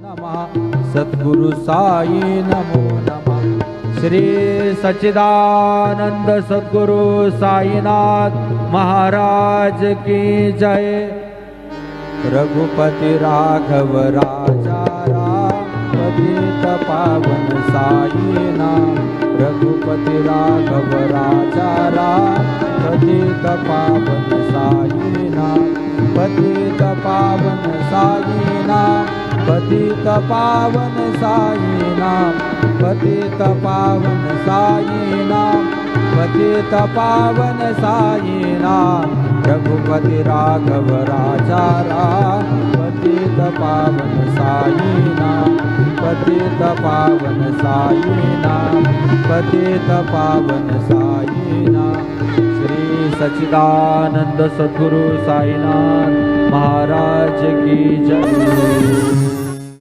नमः सद्गुरु साई नमो नमः। श्री सच्चिदानंद सद्गुरु साईनाथ महाराज की जय। रघुपति राघव राजा राम पतित पावन साई नाम। रघुपति राघव राजा राम पतित पावन साई नाम। पतित पावन साई नाम। पतित पावन साई नाम। पतित पावन साई नाम। पतित पावन साई नाम। रघुपति राघव राजा राम पतित पावन साई नाम। पतित पावन साई नाम। पतित पावन साई नाम। श्री सच्चिदानंद सद्गुरु साईनाथ महाराज की जय।